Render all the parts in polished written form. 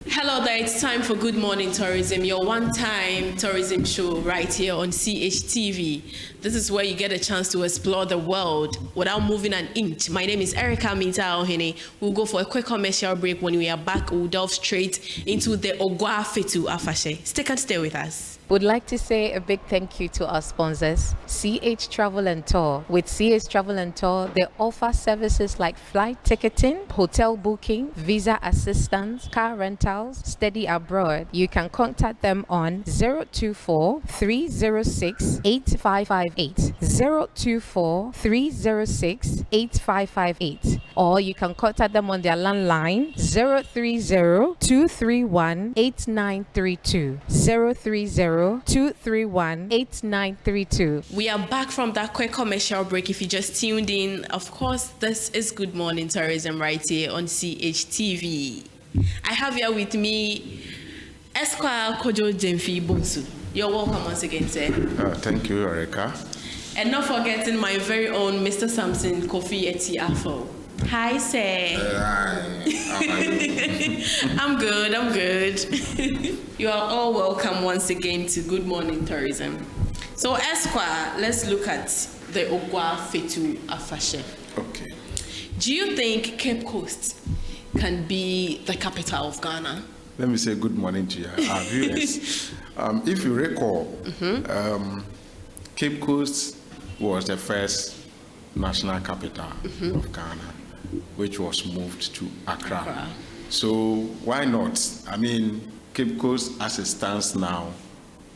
Hello there, it's time for Good Morning Tourism, your one-time tourism show right here on CHTV. This is where you get a chance to explore the world without moving an inch. My name is Erica Minta-Ohene. We'll go for a quick commercial break. When we are back, we'll delve straight into the Ogwa Fetu Afahye. Stick and stay with us. Would like to say a big thank you to our sponsors, CH Travel and Tour. With CH Travel and Tour, they offer services like flight ticketing, hotel booking, visa assistance, car rentals, study abroad. You can contact them on 024 306 8558, 024 306 8558, or you can contact them on their landline 030 231 8932, 030 231 8932. We are back from that quick commercial break. If you just tuned in, of course, this is Good Morning Tourism right here on CHTV. I have here with me Esquire Kojo Jemfi Bonsu. You're welcome once again, sir. Thank you, Erica. And not forgetting my very own Mr. Samson Kofi Afahye. Hi, sir. Hi. How are you? I'm good. You are all welcome once again to Good Morning Tourism. So, Esquire, let's look at the Ogwa Fetu Afahye. Okay. Do you think Cape Coast can be the capital of Ghana? Let me say good morning to our viewers. If you recall, Cape Coast was the first national capital of Ghana, which was moved to Accra. So why not? I mean, Cape Coast, as it stands now,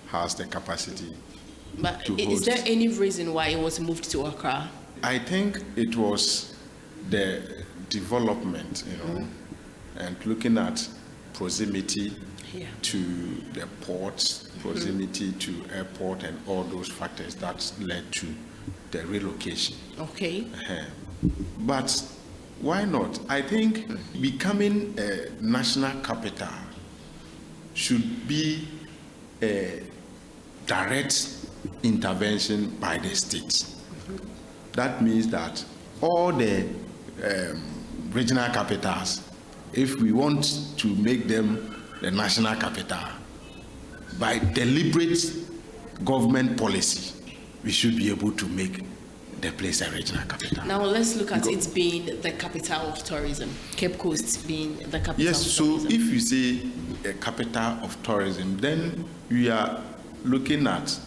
has the capacity. But to is host. there any reason why it was moved to Accra? I think it was the development, and looking at proximity to the ports, proximity to airport, and all those factors that led to the relocation. Okay. But why not? I think becoming a national capital should be a direct intervention by the state. That means that all the regional capitals, if we want to make them the national capital, by deliberate government policy, we should be able to make the place a regional capital. Now let's look at it being the capital of tourism, Cape Coast being the capital yes, of so tourism. if you say a capital of tourism, then we are looking at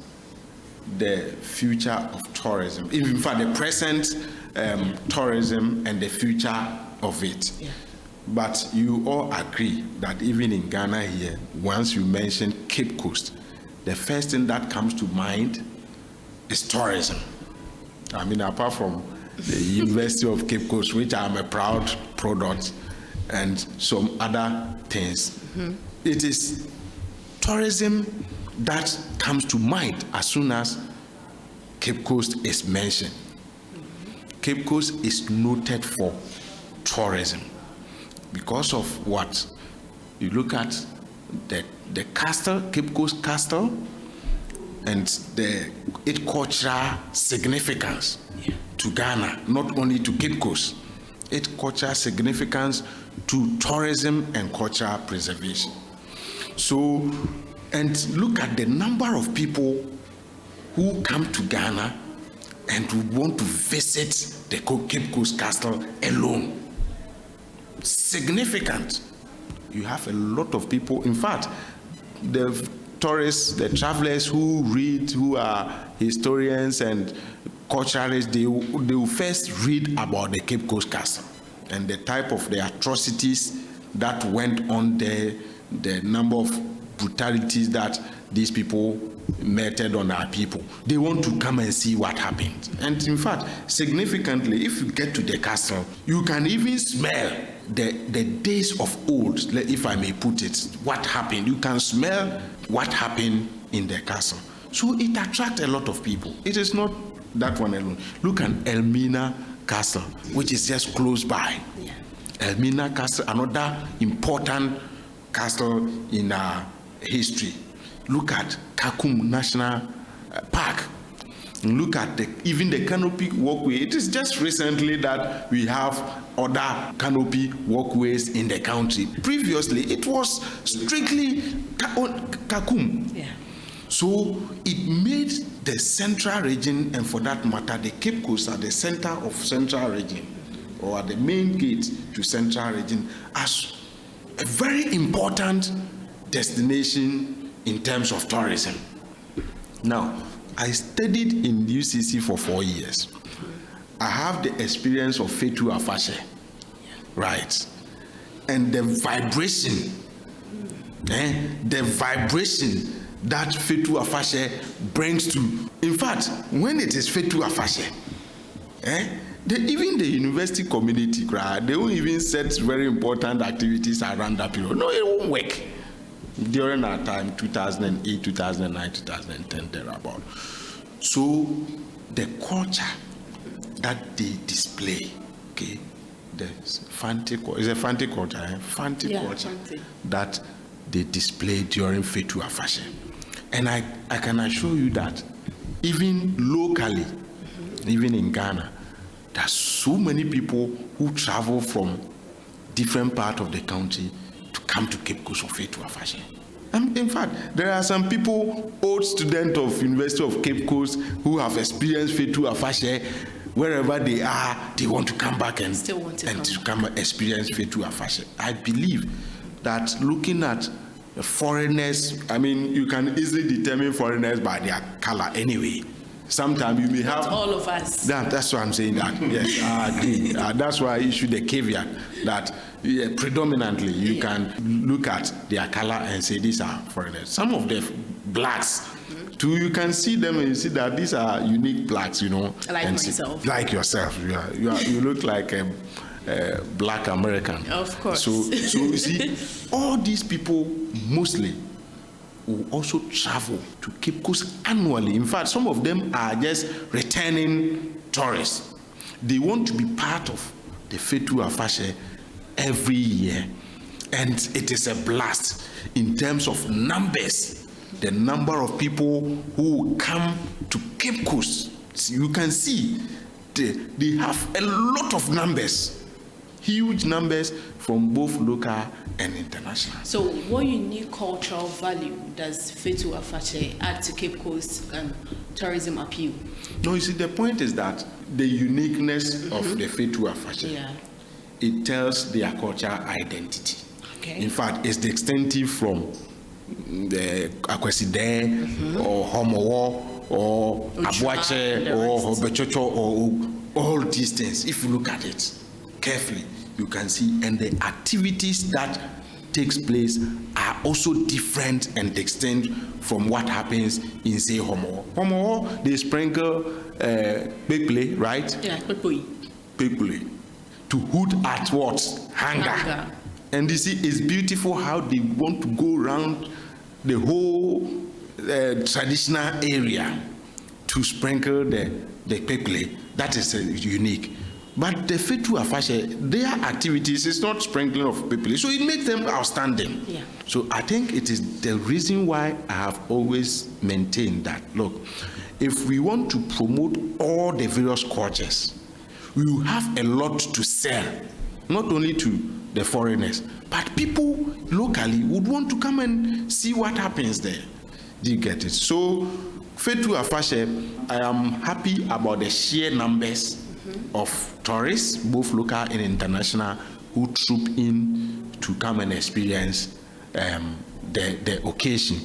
the future of tourism, in fact the present tourism and the future of it. Yeah. But you all agree that even in Ghana here, once you mention Cape Coast, the first thing that comes to mind is tourism. I mean, apart from the University of Cape Coast, which I'm a proud product, and some other things, it is tourism that comes to mind as soon as Cape Coast is mentioned. Cape Coast is noted for tourism because of what? You look at the castle, Cape Coast Castle, and its cultural significance to Ghana, not only to Cape Coast, its cultural significance to tourism and cultural preservation. So, and look at the number of people who come to Ghana and who want to visit the Cape Coast Castle alone. Significant. You have a lot of people. In fact, the tourists, the travelers who read, who are historians and culturalists, they will first read about the Cape Coast Castle and the type of the atrocities that went on there, the number of brutalities that these people meted on our people. They want to come and see what happened. And in fact, significantly, if you get to the castle, you can even smell the days of old, if I may put it, what happened. You can smell what happened in the castle. So it attracts a lot of people. It is not that one alone. Look at Elmina Castle, which is just close by. Yeah. Elmina Castle, another important castle in our history. Look at Kakum National Park. Look at even the canopy walkway. It is just recently that we have other canopy walkways in the country. Previously, it was strictly Kakum. Yeah. So it made the central region, and for that matter, the Cape Coast at the center of central region, or at the main gate to central region, as a very important destination in terms of tourism. Now, I studied in UCC for 4 years. I have the experience of Fetu Afahye, right? And the vibration that Fetu Afahye brings to. In fact, when it is Fetu Afahye, even the university community, they won't even set very important activities around that period. No, it won't work. During our time, 2008, 2009, 2010, thereabout. So the culture that they display, okay, the Fanti culture, culture that they display during Fetu Afahye. And I can assure you that even locally, even in Ghana, there are so many people who travel from different parts of the country to come to Cape Coast for Fetu Afahye. In fact, there are some people, old students of University of Cape Coast, who have experienced Fetu Afahye. Wherever they are, they want to come back and come experience Fetu Afahye. I believe that looking at foreigners, I mean, you can easily determine foreigners by their color anyway. Sometimes you may have all of us. That's why I'm saying that. Yes, I agree. That's why I issued the caveat that predominantly you can look at their color and say these are foreigners. Some of the blacks, too, you can see them and you see that these are unique blacks, Like myself. Like yourself. You look like a black American. Of course. So you see, all these people mostly will also travel to Cape Coast annually. In fact, some of them are just returning tourists. They want to be part of the Fetu Afahye every year. And it is a blast in terms of numbers. The number of people who come to Cape Coast, you can see they have a lot of numbers, huge numbers from both local and international. So what unique cultural value does Fetu Afahye add to Cape Coast tourism appeal? No, you see, the point is that the uniqueness of the Fetu Afahye, it tells their cultural identity. Okay. In fact, it's distinctive from the Akweside or Homowo or Abuache or Hobechocho or all these things. If you look at it carefully, you can see, and the activities that takes place are also different and distinct from what happens in, say, Homowo. Homowo, they sprinkle Pekple, right? Yeah, Pekple. To hoot at what? Hunger. And you see, it's beautiful how they want to go around the whole traditional area to sprinkle the Pekple. That is unique. But the Fetu Afahye, their activities is not sprinkling of people, so it makes them outstanding. Yeah. So I think it is the reason why I have always maintained that, look, if we want to promote all the various cultures, we will have a lot to sell, not only to the foreigners, but people locally would want to come and see what happens there. Do you get it? So Fetu Afahye, I am happy about the sheer numbers of tourists, both local and international, who troop in to come and experience the occasion.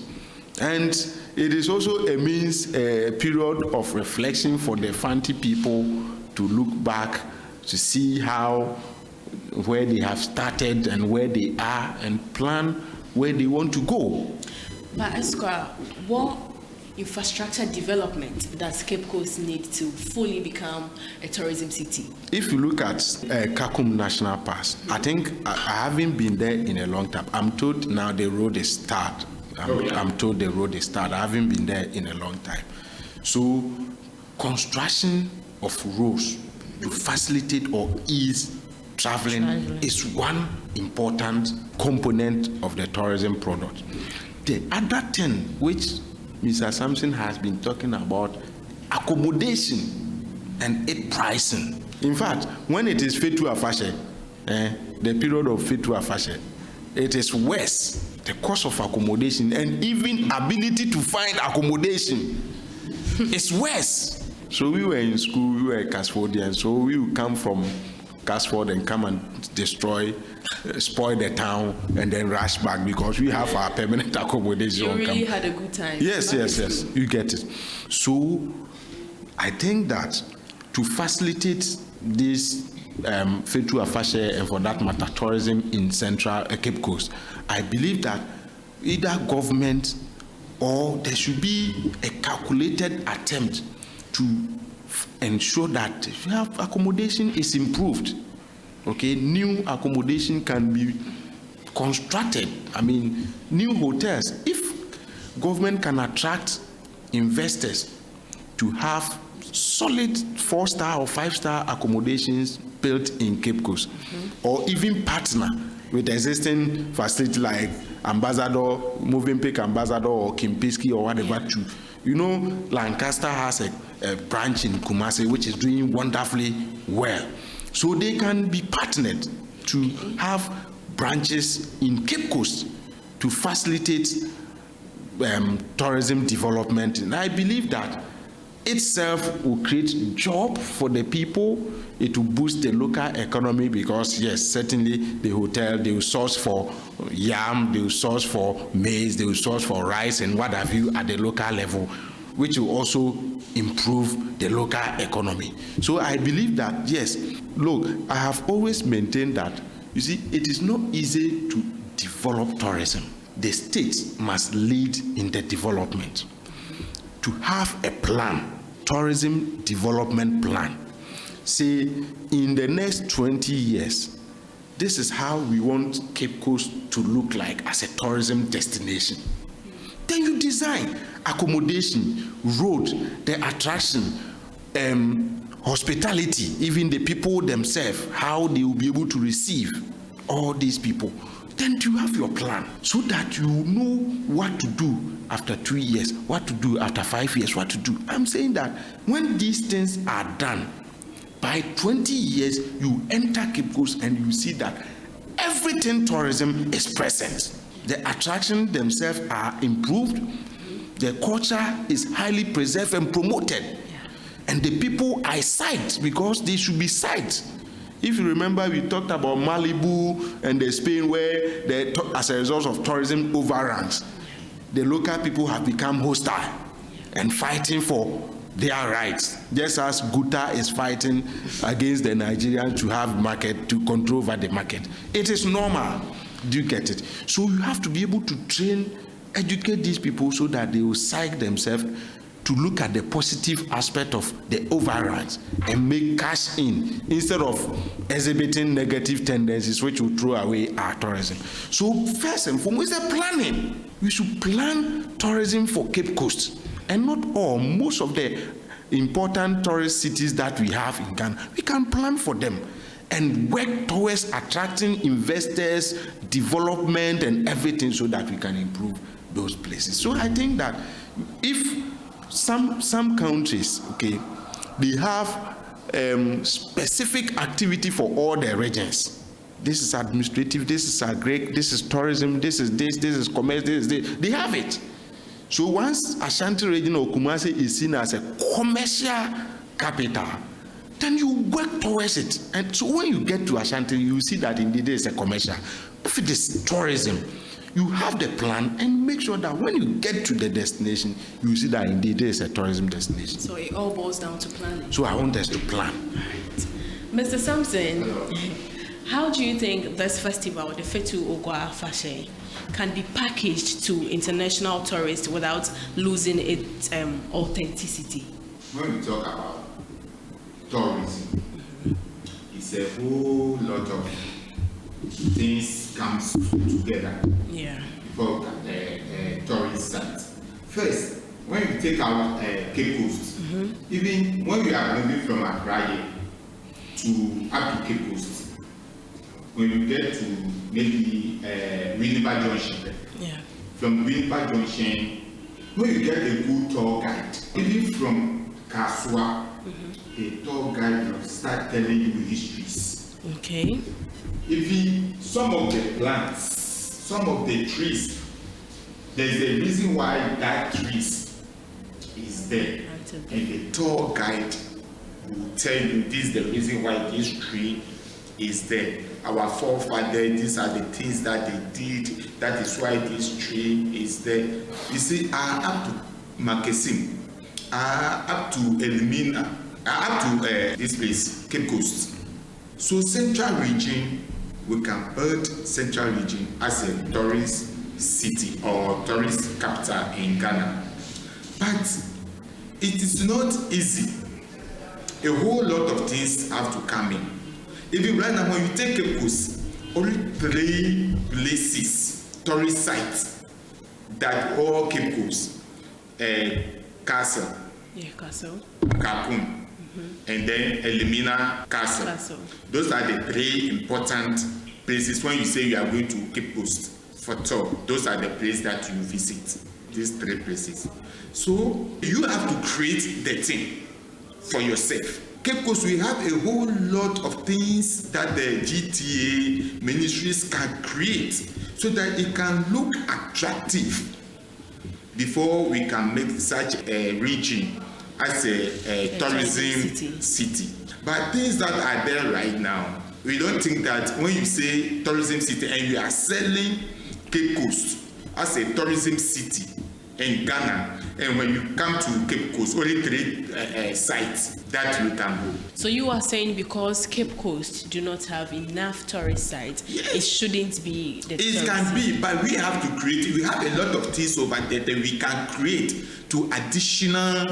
And it is also a means, a period of reflection for the Fanti people to look back to see where they have started and where they are and plan where they want to go. But Esquire, what infrastructure development does Cape Coast need to fully become a tourism city? If you look at Kakum National Park, I think I haven't been there in a long time. I'm told now the road is started. I'm told the road is started. I haven't been there in a long time. So construction of roads to facilitate or ease traveling is one important component of the tourism product. The other thing which Mr. Sampson has been talking about accommodation and its pricing. In fact, when it is Fetu Afahye, the period of Fetu Afahye, it is worse. The cost of accommodation and even ability to find accommodation is worse. So we were in school, we were Casfordians, so we would come from Casford and come and destroy, spoil the town, and then rush back because we have our permanent accommodation. You really had a good time. Yes, you get it. So I think that to facilitate this Fetu Afahye and for that matter tourism in Central Cape Coast, I believe that either government or there should be a calculated attempt to ensure that if you have accommodation is improved. Okay, new accommodation can be constructed. I mean, new hotels. If government can attract investors to have solid 4-star or 5-star accommodations built in Cape Coast, or even partner with existing facility like Ambassador, Movenpick Ambassador or Kimpiski or whatever to, Lancaster has a branch in Kumasi which is doing wonderfully well. So they can be partnered to have branches in Cape Coast to facilitate tourism development. And I believe that itself will create job for the people. It will boost the local economy because, yes, certainly the hotel, they will source for yam, they will source for maize, they will source for rice and what have you at the local level, which will also improve the local economy. So I believe that, yes, look, I have always maintained that, you see, it is not easy to develop tourism. The state must lead in the development. To have a plan, tourism development plan, say in the next 20 years, this is how we want Cape Coast to look like as a tourism destination. Then you design accommodation, road, the attraction, hospitality, even the people themselves, how they will be able to receive all these people. Then you have your plan so that you know what to do after 2 years, what to do after 5 years, what to do. I'm saying that when these things are done, by 20 years, you enter Cape Coast and you see that everything tourism is present. The attractions themselves are improved. The culture is highly preserved and promoted. And the people are sight because they should be sight. If you remember, we talked about Malibu and the Spain where, as a result of tourism overruns, the local people have become hostile and fighting for their rights, just as Guta is fighting against the Nigerians to have market, to control over the market. It is normal. Do you get it? So you have to be able to train, educate these people so that they will psych themselves to look at the positive aspect of the overruns and make cash in instead of exhibiting negative tendencies which will throw away our tourism. So first and foremost, the planning. We should plan tourism for Cape Coast. And not all, most of the important tourist cities that we have in Ghana, we can plan for them and work towards attracting investors, development and everything so that we can improve those places. So I think that if some countries, okay, they have specific activity for all the regions. This is administrative, this is agri, this is tourism, this is commerce, this is this. They have it. So once Ashanti region or Kumasi is seen as a commercial capital, then you work towards it. And so when you get to Ashanti, you see that indeed it's a commercial. If it is tourism, you have the plan and make sure that when you get to the destination, you see that indeed there is a tourism destination. So it all boils down to planning. So I want us to plan. Right. Mr. Sampson, how do you think this festival, the Fetu Afahye, can be packaged to international tourists without losing its authenticity? When we talk about tourism, it's a whole lot of things comes together. Yeah. For the tourist site. First, when you take out Cape Coast, even when we are moving from Accra to up to Cape Coast, when you get to maybe Winnipeg Junction, from Winnipeg Junction, when you get a good tour guide, even from Kaswa, a tour guide will start telling you histories. Okay. Even some of the plants, some of the trees, there's a reason why that trees is there. And the tour guide will tell you this is the reason why this tree is there. Our forefathers, these are the things that they did. That is why this tree is there. You see, up to Marrakech, up to Elmina, up to this place, Cape Coast. So Central Region, we can build Central Region as a tourist city or tourist capital in Ghana. But it is not easy. A whole lot of things have to come in. Even right now, when you take Cape Coast, only 3 places, tourist sites, that all Cape Coast, Castle, Kakun, and then Elimina Castle. Those are the 3 important places. When you say you are going to Cape Coast for tour, those are the places that you visit, these 3 places. So you have to create the thing for yourself. Cape Coast, we have a whole lot of things that the GTA ministries can create so that it can look attractive before we can make such a region as a tourism city. But things that are there right now, we don't think that when you say tourism city and you are selling Cape Coast as a tourism city in Ghana, and when you come to Cape Coast, only 3 sites that you can go. So you are saying because Cape Coast do not have enough tourist sites, yes, it shouldn't be the It can be, but we have to create. We have a lot of things over there that we can create to additional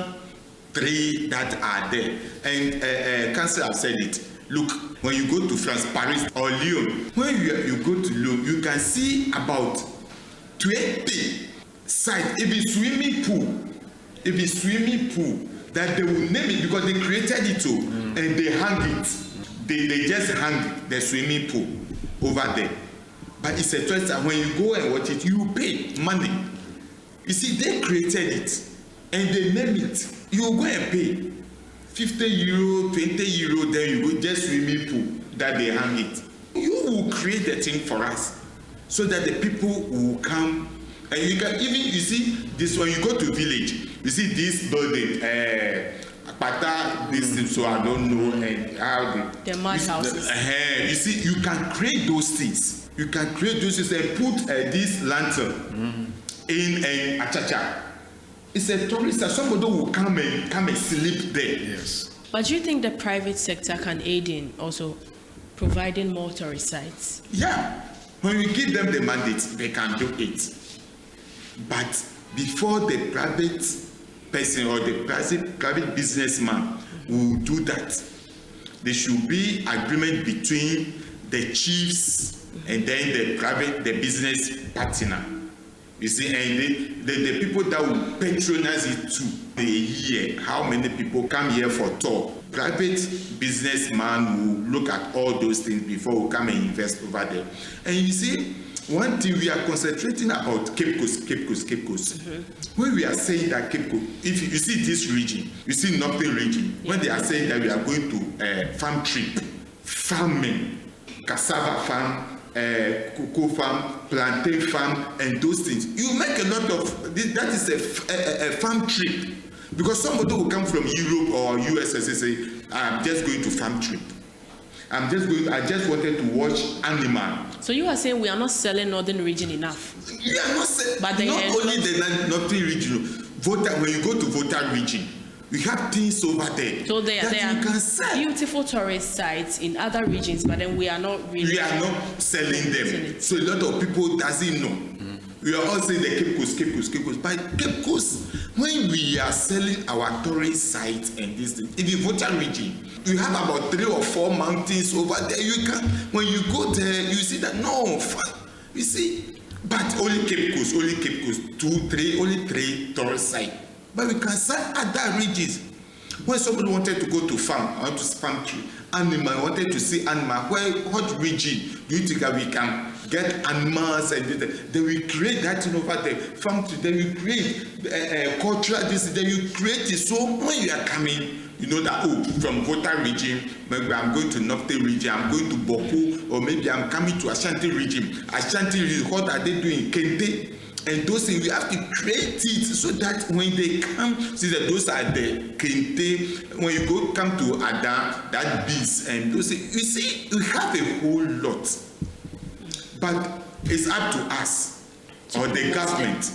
3 that are there. And Council have said it. Look, when you go to France, Paris, or Lyon, when you go to Lyon, you can see about 20 sites, if it's swimming pool, that they will name it because they created it too, and they hang it. They just hang the swimming pool over there. But it's a choice that when you go and watch it, you pay money. You see, they created it and they name it. You go and pay 50 euro, 20 euro, then you go just swimming pool that they hang it. You will create the thing for us so that the people will come. And you can even, you see, this when you go to village, you see this building, Akpata, this, so I don't know how the mud houses. You see, you can create those things. You can create those things and put this lantern in Achacha. It's a tourist that somebody will come and sleep there. Yes. But do you think the private sector can aid in also providing more tourist sites? Yeah. When we give them the mandate, they can do it. But before the private person or the private businessman will do that, there should be agreement between the chiefs and then the business partner. You see, and the people that will patronize it too. A year, how many people come here for tour? Private businessman will look at all those things before we come and invest over there. And you see, one thing we are concentrating about Cape Coast. When we are saying that Cape Coast, if you see this region, you see Northern region, when they are saying that we are going to farm trip, farming, cassava farm, cocoa farm, plantain farm, and those things, you make a lot of, that is a farm trip. Because somebody will come from Europe or US and say, I'm just going to farm trip. I just wanted to watch animal. So you are saying we are not selling Northern region enough? We are not selling, but not only the Northern region. When you go to Volta region, we have things over there. So there are beautiful tourist sites in other regions, but then we are not really. We are not selling them. So a lot of people doesn't know. We are all saying the Cape Coast. But Cape Coast, when we are selling our tourist sites and this thing, in the Volta region, you have about 3 or 4 mountains over there. You can, when you go there, you see that you see, but only Cape Coast, only 3 tourist sites. But we can sell other regions. When somebody wanted to go to farm, wanted to see animal, what region do you think that we can get animals and then we create that thing over there. From today we create cultural this. Then you create it. So when you are coming, you know that from Volta region, maybe I'm going to North region, I'm going to Boku, or maybe I'm coming to Ashanti region. Ashanti region, what are they doing? Kente. And those things we have to create it so that when they come, see that those are the kente. When you come to Ada, that beast and those things, you see, we have a whole lot. But it's up to us or the government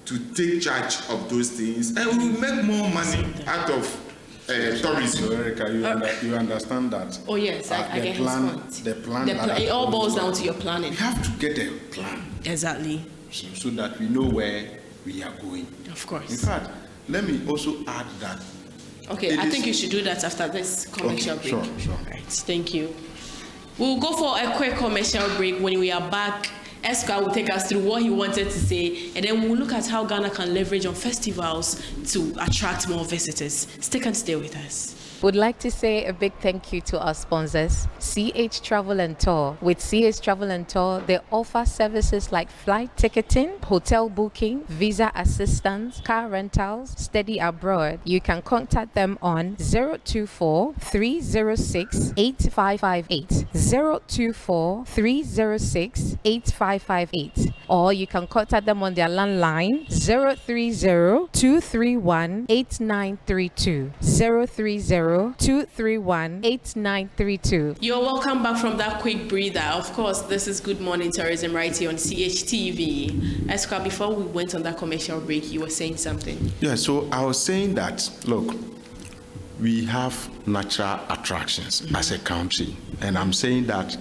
to take charge of those things, and we will make more money out of tourism. So Erica, you understand that? Oh yes, I get his point. The plan. It all boils down to your planning. We have to get a plan. Exactly. So that we know where we are going. Of course. In fact, let me also add that. Okay, I think you should do that after this commercial break. Sure. Right, thank you. We'll go for a quick commercial break. When we are back, Esquire will take us through what he wanted to say, and then we'll look at how Ghana can leverage on festivals to attract more visitors. Stick and stay with us. Would like to say a big thank you to our sponsors, CH Travel and Tour. With CH Travel and Tour, they offer services like flight ticketing, hotel booking, visa assistance, car rentals, study abroad. You can contact them on 024-306-8558, 024-306-8558, or you can contact them on their landline 030-231-8932, 030-231-8932. You're welcome back from that quick breather. Of course, this is Good Morning Tourism right here on CHTV. Esquire, before we went on that commercial break, you were saying something. Yeah, so I was saying that, look, we have natural attractions as a country, and I'm saying that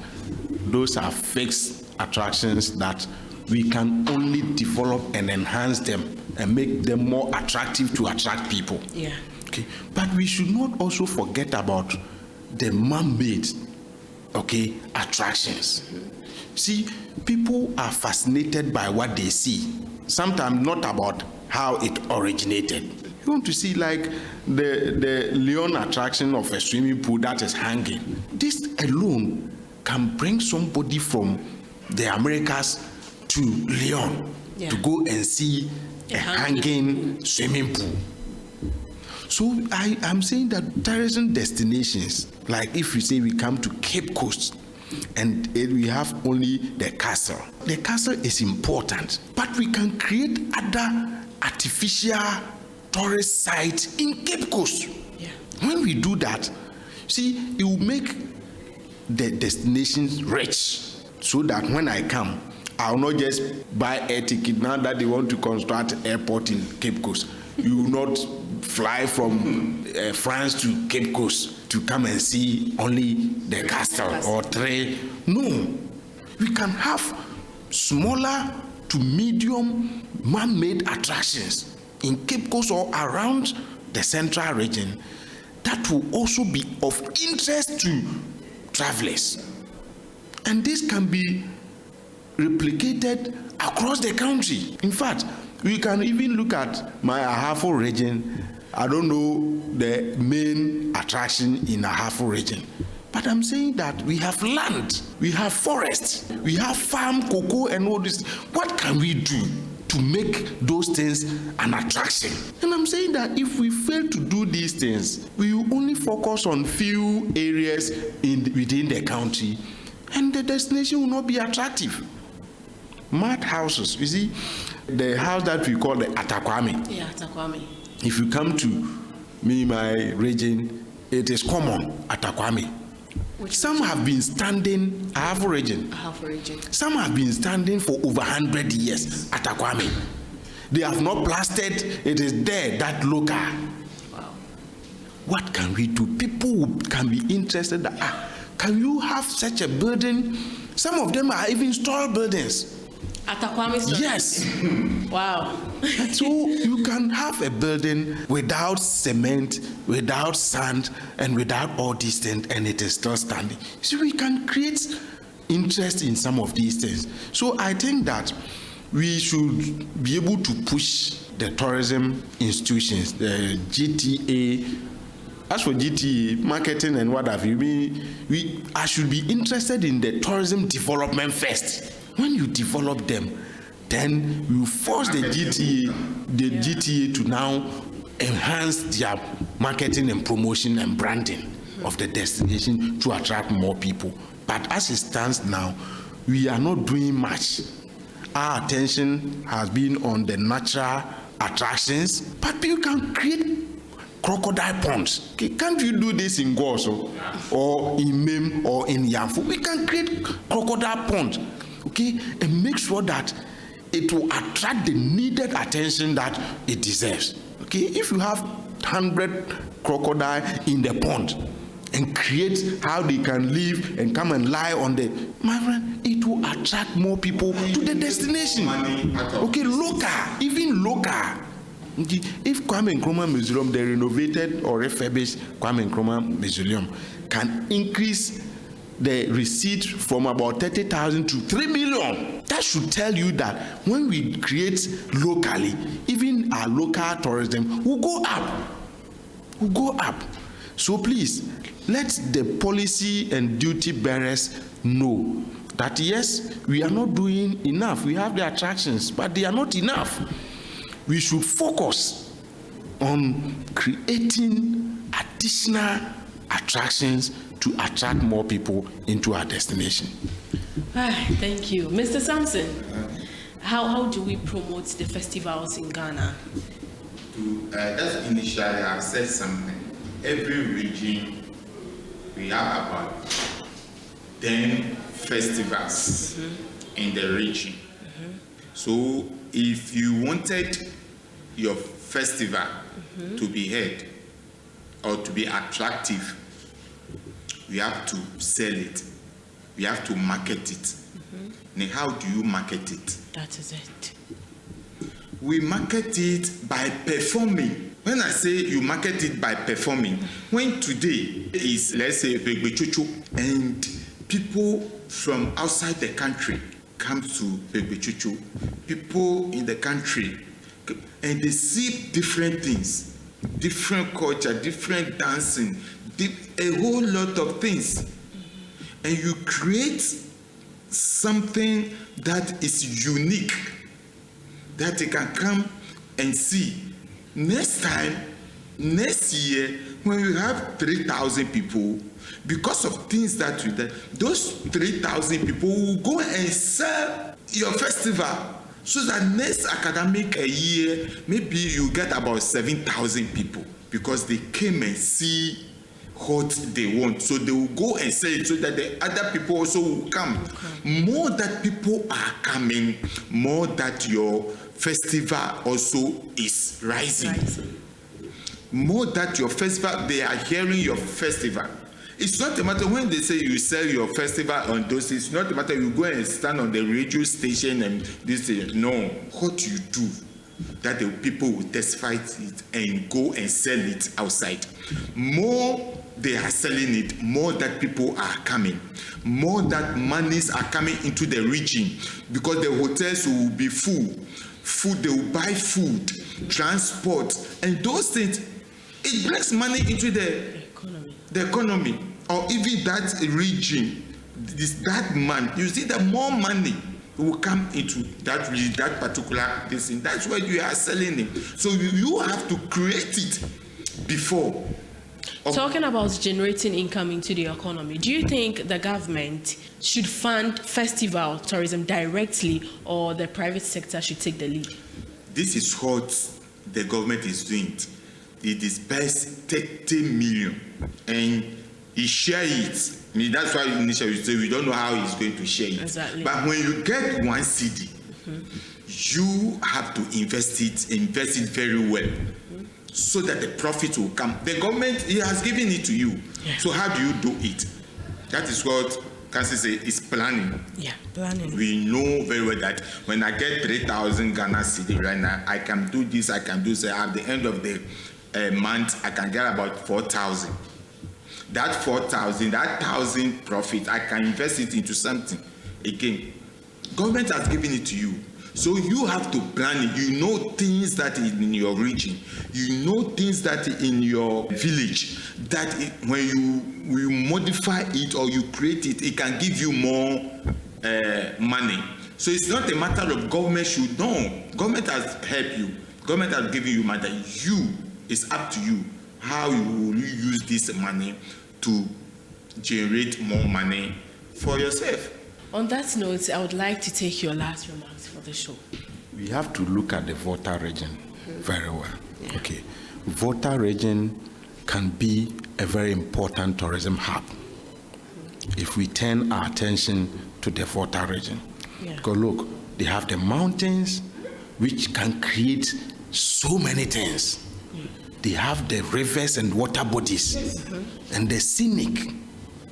those are fixed attractions that we can only develop and enhance them and make them more attractive to attract people. Yeah. Okay, but we should not also forget about the man-made, attractions. See, people are fascinated by what they see, sometimes not about how it originated. You want to see like the Leon attraction of a swimming pool that is hanging. This alone can bring somebody from the Americas to Leon to go and see a hanging swimming pool. So I'm saying that tourism destinations, like if you say we come to Cape Coast and we have only the castle. The castle is important, but we can create other artificial tourist sites in Cape Coast. Yeah. When we do that, see, it will make the destinations rich, so that when I come, I will not just buy a ticket now that they want to construct an airport in Cape Coast. You will not fly from France to Cape Coast to come and see only the castle or three. No, we can have smaller to medium man-made attractions in Cape Coast or around the central region that will also be of interest to travelers. And this can be replicated across the country. In fact, we can even look at my Ahafo region. I don't know the main attraction in Ahafo region, but I'm saying that we have land, we have forests, we have farm, cocoa, and all this. What can we do to make those things an attraction? And I'm saying that if we fail to do these things, we will only focus on few areas within the country, and the destination will not be attractive. Mud houses, you see, the house that we call the Atakwame. Yeah, Atakwame. If you come to my region, it is common, Atakwame. Some have been standing, Ahafo region. Some have been standing for over 100 years, Atakwame. They have not plastered, it is there, that local. Wow. What can we do? People can be interested that, can you have such a building? Some of them are even tall buildings. Atakwame store. Yes. Wow. So you can have a building without cement, without sand, and without all these things, and it is still standing. So we can create interest in some of these things. So I think that we should be able to push the tourism institutions, the GTA, As for GT marketing and what have you, I should be interested in the tourism development first. When you develop them, then you force the GTA to now enhance their marketing and promotion and branding of the destination to attract more people. But as it stands now, we are not doing much. Our attention has been on the natural attractions, but you can create crocodile ponds. Okay, can't you do this in Goso or in Mem or in Yamfu? We can create crocodile ponds, okay, and make sure that it will attract the needed attention that it deserves. Okay, if you have 100 crocodile in the pond and create how they can live and come and lie on the, my friend, it will attract more people to the destination. Okay, even local. Okay. If Kwame Nkrumah Museum, the renovated or refurbished Kwame Nkrumah Museum, can increase the receipt from about 30,000 to 3 million, that should tell you that when we create locally, even our local tourism will go up. So please, let the policy and duty bearers know that yes, we are not doing enough. We have the attractions, but they are not enough. We should focus on creating additional attractions to attract more people into our destination. Thank you. Mr. Sampson, how do we promote the festivals in Ghana? That's initially I said something. Every region, we have about 10 festivals in the region. So if you wanted your festival to be heard or to be attractive, we have to sell it. We have to market it. Now, how do you market it? That is it. We market it by performing. When I say you market it by performing, when today is, let's say, Begbechuchu, and people from outside the country come to Begbechuchu, people in the country, and they see different things, different culture, different dancing, a whole lot of things, and you create something that is unique that they can come and see. Next time, next year, when you have 3,000 people, because of things that you did, those 3,000 people will go and sell your festival. So that next academic year, maybe you get about 7,000 people because they came and see what they want. So they will go and sell it so that the other people also will come. More that people are coming, more that your festival also is rising. More that your festival, they are hearing your festival. It's not a matter when they say you sell your festival on those, it's not a matter you go and stand on the radio station and this thing. No, what you do, that the people will testify it and go and sell it outside. More they are selling it, more that people are coming, more that monies are coming into the region, because the hotels will be full. Food, they will buy food, transport, and those things, it brings money into the economy, or even that region, that month. You see, the more money will come into that region, that particular thing. That's why you are selling it. So you have to create it before. Talking about generating income into the economy, do you think the government should fund festival tourism directly, or the private sector should take the lead? This is what the government is doing. It disbursed 30 million and he share it. I mean, that's why initially we say we don't know how he's going to share it. Exactly. But when you get one CD, you have to invest it very well. So that the profit will come. The government, he has given it to you. Yeah. So how do you do it? That is what Council say is planning. Yeah, planning. We know very well that when I get 3,000 Ghana cedi right now, I can do this, I can do that. At the end of the month, I can get about 4,000. That 4,000, that 1,000 profit, I can invest it into something. Again, government has given it to you. So you have to plan it. You know things that in your region, you know things that in your village, that when you modify it or you create it, it can give you more money. So it's not a matter of government should know. Government has helped you. Government has given you money. It's up to you how you will use this money to generate more money for yourself. On that note, I would like to take your last remarks for the show. We have to look at the Volta region very well. Yeah. Okay. Volta region can be a very important tourism hub if we turn our attention to the Volta region. Yeah. Because look, they have the mountains which can create so many things. They have the rivers and water bodies, and the scenic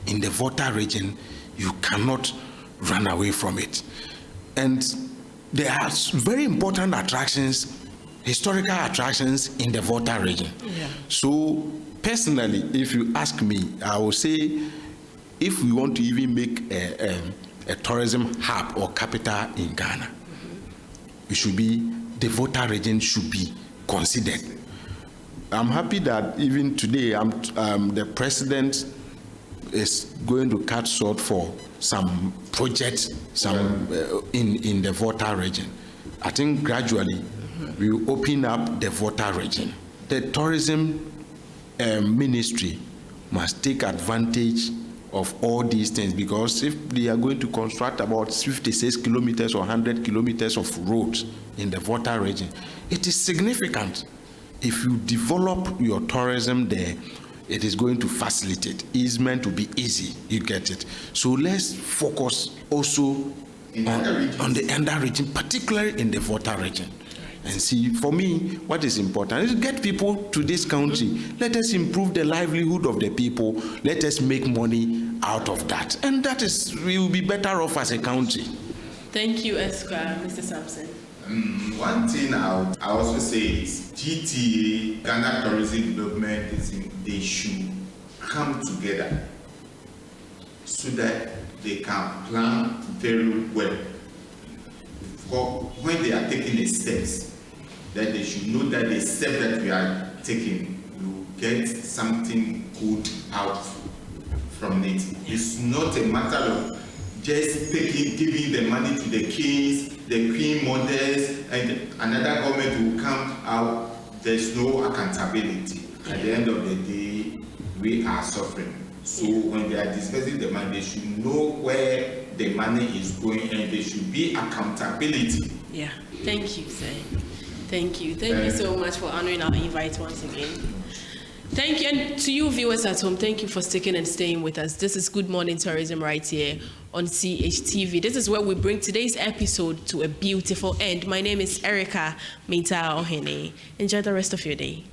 in the Volta region, you cannot run away from it. And there are very important attractions, historical attractions in the Volta region. Yeah. So personally, if you ask me, I will say if we want to even make a tourism hub or capital in Ghana, the Volta region should be considered. I'm happy that even today, the president is going to cut short for some projects, in the Volta region. I think gradually we will open up the Volta region. The tourism ministry must take advantage of all these things, because if they are going to construct about 56 kilometers or 100 kilometers of roads in the Volta region, it is significant. If you develop your tourism there, it is going to facilitate. It's meant to be easy, you get it. So let's focus also on the Enda region, particularly in the Volta region. And see, for me, what is important is to get people to this country. Let us improve the livelihood of the people. Let us make money out of that. And that is, we will be better off as a country. Thank you, Esquire. Mr. Sampson. One thing I also say is GTA, Ghana Tourism Development, they should come together so that they can plan very well. For when they are taking the steps, that they should know that the step that we are taking will get something good out from it. It's not a matter of just giving the money to the kings, the queen mothers, and another government will come out. There's no accountability. At the end of the day, we are suffering. So when they are dispersing the money, they should know where the money is going, and there should be accountability. Yeah. Thank you, sir. Thank you. Thank you so much for honoring our invite once again. Thank you, and to you viewers at home, thank you for sticking and staying with us. This is Good Morning Tourism right here on CHTV. This is where we bring today's episode to a beautiful end. My name is Erica Minta Ohene. Enjoy the rest of your day.